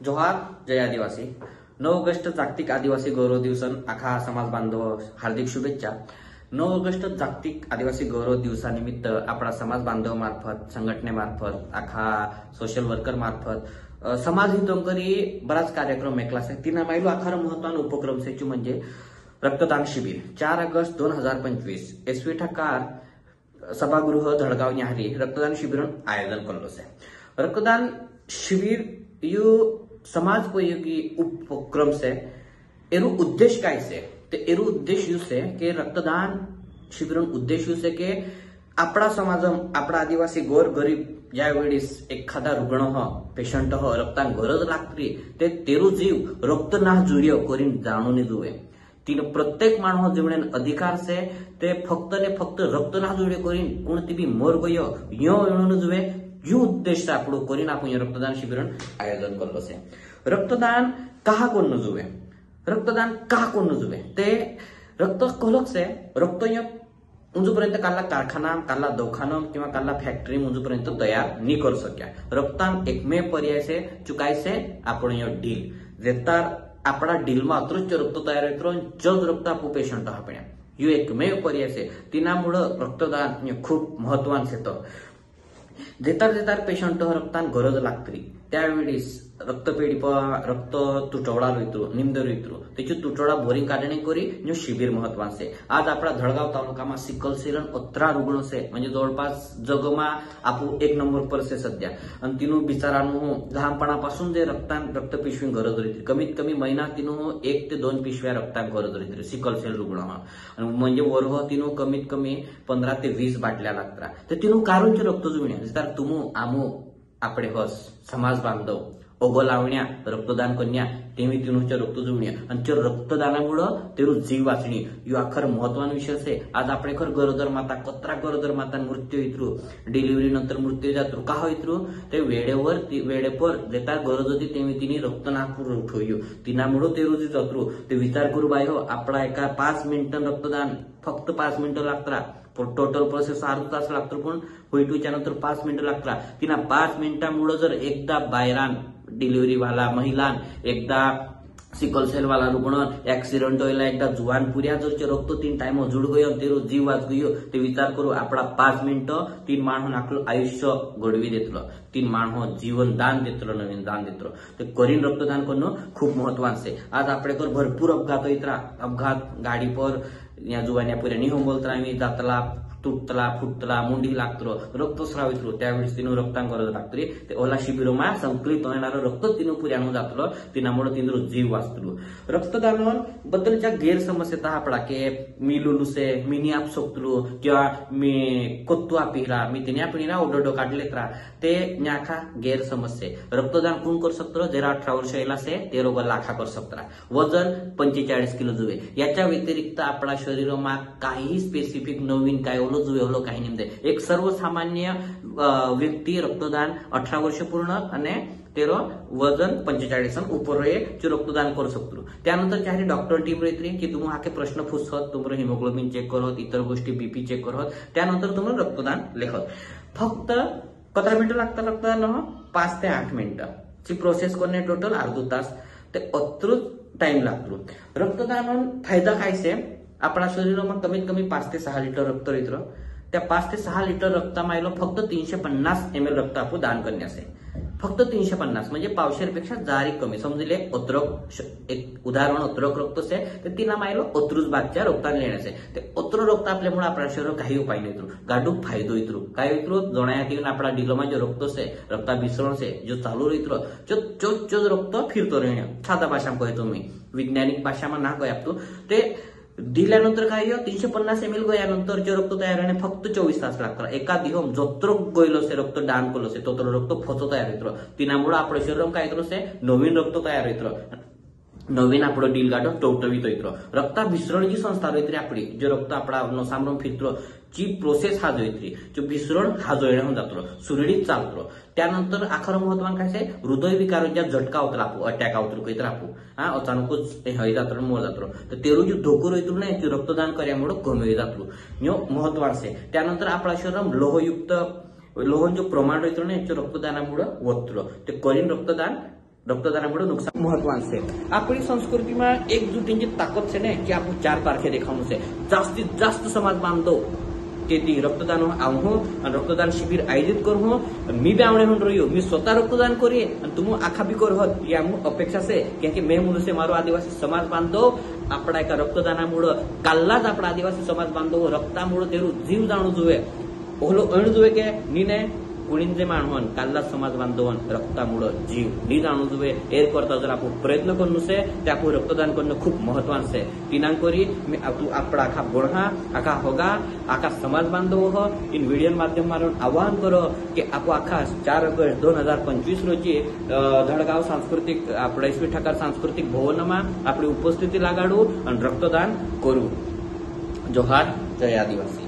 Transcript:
जोहार जय आदिवासी 9 ऑगस्ट जागतिक आदिवासी गौरव दिवसन आखा समाज बांधव हार्दिक शुभेच्छा। 9 ऑगस्ट जागतिक आदिवासी गौरव दिवसानिमित्त आपला समाज बांधव मार्फत संघटनेमार्फत आखा सोशल वर्कर मार्फत समाज हितोंकरी बराच कार्यक्रम मेकला आहे। तिना मायलो आखार महत्वान उपक्रम सेचू म्हणजे रक्तदान शिबिर 4 ऑगस्ट 2025 एसवी ठाकार सभागृह धडगाव न्याहारी रक्तदान शिबिर आयोजन करलो से। रक्तदान शिबिर यू समाजोपयोगी उपक्रम से एरू उद्देश्य काय से ते एरू उद्देश्य यू से के रक्तदान शिबिर उद्देश्य यू से के आपला समाज आपला आदिवासी गोर गरीब ज्या वेळेस एखादा रुग्ण हो पेशंट हो रक्तान गरज लागतली ते तेरू जीव रक्त ना जुळ्यो करीन जाणून जुवे तीन प्रत्येक माणूस जीवनेन अधिकार से ते फक्त ने फक्त रक्त ना जुळे करीन कोणती बी मोर गयो यो येणून जुवे यू उद्देश आपलो करीन आपण रक्तदान शिबिर आयोजन करलो से। रक्तदान कहा कोण जुवे रक्तदान कहा कोण जुवे ते रक्त कोलक से रक्त उंजूपर्यंत काल्ला कारखाना काल्ला दवाखाना किंवा काल्ला फॅक्टरी उंजूपर्यंत तयार नहीं कर सक्या। रक्तान एकमेव पर्याय से चुकाय से आपण यो डील जेतार आपला डील में अतृच रक्त तयार होतो जग रक्त आपू पेशंट आपण यो एकमेव पर्याय से तिनामुळे रक्तदान खूप महत्वान सेतो। जेतार पेशंट रक्तान गरज लागतली त्यावेळेस रक्तपेढी रक्त तुटवडा रोयतो निमद रोयतो त्याची तुटवडा बोरिंग काढणे करी जो शिबिर महत्वान से। आज आपला धडगाव तालुका में सिकल सेल 18 रुग्ण से म्हणजे जवळपास जगमा आपू 1 नंबर पर से सध्या आणि तिनू बिचारांनो लहानपणापासून जे रक्त पिशवी गरज रोयती कमीत कमी महिना तिनू 1 ते 2 पिशव्या रक्ताक गरज रोयती सिकल सेल रुग्ण म्हणजे वर्ग तिनू कमीत कमी 15 ते 20 बाटल्या लागतात तर तिनू कारूनचे रक्त जुळणे तर तुमू आमू आपले हस समाज बांधव ओगो लावण्या रक्तदान कन्या तेमी तिनूच्या रक्त जुळण्या आणि रक्तदानामुळे तेरू जीव वाचणी यो आखर महत्वान विषय से। आज आपले खर गरोदर माता कतरा गरोदर माता मृत्यू इतरू डिलिव्हरी नंतर मृत्यू जातरू का होइतरू ते वेळेपर जेता गरज होती तेमी तिनी रक्त ना पुरवठो तिनामुळे तेरू जी जातरू ते विचार करू बाय हो आपला एका 5 मिनिटं रक्तदान फक्त 5 मिनिटं लागतात टोटल प्रोसेस अर्धा तास लागतो पण होईटूच्या नंतर 5 मिनिटं लागतात तिना 5 मिनिटांमुळे जर एकदा बायरान डिलिव्हरी वाला महिलान एकदा सिकल सेल वाला रुग्ण ऍक्सिडेंट होईला एकदा जुवान पुऱ्या जर रक्त 3 टाइम जुड गयो तेरो जीव वाच गयो ते विचार करू आपला 5 मिनिटं 3 माणून आपलं आयुष्य घडवी देतलो 3 माणूस जीवन दान देतलो नवीन दान देतलो ते करीन रक्तदान करणं खूप महत्वाचं आहे। आज आपल्याकडे भरपूर अपघात होईतरा अपघात गाडी पर या जुवान्या पुऱ्या निहोम बोलता आम्ही जातला तुटतला फुटतला मुंडी लागतो रक्तस्राव येतो त्यावेळेस तिनू रक्तांक गरज लागतली ते ओला शिबिरोमा संकलित होणार रक्त तिनू पुऱ्यानो जातलो तिनामुळे तिनू जीव वाचतलो। रक्तदान बद्दलच्या गैरसमस्या आपला के मी लुलुसे मी नी आप सोकतलो किंवा मी कोत्तू आपिरा मी तिने आपणीला ओडोडो काढलेत रा ते न्याखा गैरसमस्या। रक्तदान कोण कर सकतो जरा 18 वर्ष येला से ते रोग लाखा कर सकता वजन 45 किलो जुवे याच्या व्यतिरिक्त आपला शरीरमा काही स्पेसिफिक नवीन काय जुवेलो काही निमदे एक सर्वसामान्य व्यक्ती रक्तदान 18 वर्ष पूर्ण आणि तेरो वजन 45 ऊपर जो रक्तदान करू शकतो। त्यानंतर चाहे डॉक्टर टीम रहती की तुम आके प्रश्न पूछत तुमरो हिमोग्लोबिन चेक करत इतर गोष्टी बीपी चेक करत त्यानंतर तुम रक्तदान लेखत फक्त 15 मिनिटं लागतात रक्तदान 5 ते 8 मिनिटं ची प्रोसेस करणे टोटल अर्धा तास ते अत्रुत टाइम लागतो। रक्तदान फायदा काय से आपला शरीरामध्ये कमीत कमी 5 ते 6 लिटर रक्त येतो त्या 5 ते 6 लिटर रक्तामायलो फक्त 350 ml रक्त आपण दान करण्यास आहे फक्त 350 म्हणजे पावशेरपेक्षा जारी कमी समजले अत्रक एक उदाहरण अत्रक रक्त से तर तिना मायलो अत्रुज बादच्या रक्तान लेण्यास आहे ते अत्र रक्त आपल्यामुळे आपल्या शरीर काही उपाय नाही येतो गाडूक फायदो येतो काय येतो जणाया ठिकाणी आपला डिलोमा जो रक्त से रक्ता मिश्रण से जो चालू येतो जो रक्त फिरतो रहण्या साधा भाषा कहतो मी वैज्ञानिक भाषा में ना कहतो ते दिल्यानंतर काय 350 ml गयानंतर जे रक्त तयार होणे फक्त 24 तास लागतात एका दिवस जोत्र गयलो से रक्त दान केलो से तो रक्त फचो तयार होतो तिनामुळे आपलं शरीर काय करतो से नवीन रक्त तयार होतो नवीन आपलं डील गाठून टवटवीत होतो रक्ता मिश्रण जी संस्था होती आपली जे रक्त आपला नसामरून फिरतो जी प्रोसेस हा जोयत्री जो मिश्रण हा जोयण्याहून जातो सुरळीत चालतो त्यानंतर आखर महत्वान काय से हृदय विकारांच्या झटका होतो आपू अटॅक होतो काही तर आपू हा अचानकच ते हय जातो मोर जातो तर तेरू जो धोको रोयतो नाही ते रक्तदान कर्यामुळे कमी जातो यो महत्वाचं आहे। त्यानंतर आपला शरीर लोहयुक्त लोहन जो प्रमाण रोयतो नाही रक्तदानामुळे वतलो ते करीन रक्तदान રક્તદાનનું નુકસાન મહત્વનું છે. આપણી સંસ્કૃતિમાં એકજૂટીની તાકાત છે ને કે આપણું 4 તારીખે દેખાવાનું છે. જાસ્तीत जास्त समाज बांधव તેથી રક્તદાન આવું અને રક્તદાન શિબિર આયોજિત કરું. मी बी आवडे म्हणून રહ્યો मी स्वतः रक्तदान करूये आणि तुम्ही आखा बी करू या अपेक्षा છે કેમ કે મેં मुलं से मारो आदिवासी समाज बांधव આપણા એકા રક્તદાનાमुळे કાલલા જ આપણા આદિવાસી સમાજ બાંધવો રક્તાमुळे તેરું જીવ જાણવું જોઈએ. ઓલો અણ જોઈએ કે નીને कुणींचे मानवन कालला समाज बांधवन रक्तामुळे जीव नी जाणू जुवे एर करता जर आपण प्रयत्न करू से ते आपण रक्तदान करणं खूप महत्वाचं आहे. तिनांकरी मी आपला आखा गोणहा आखा होगा आखा समाज बांधव हो इन व्हिडिओ माध्यम मारून आवाहन करो की आपण आखा 4 ऑगस्ट 2025 रोजी धडगाव सांस्कृतिक आपल्या ईश्वी ठाकर सांस्कृतिक भवनमा आपली उपस्थिती लागाडू आणि रक्तदान करू. जोहार. जय आदिवासी.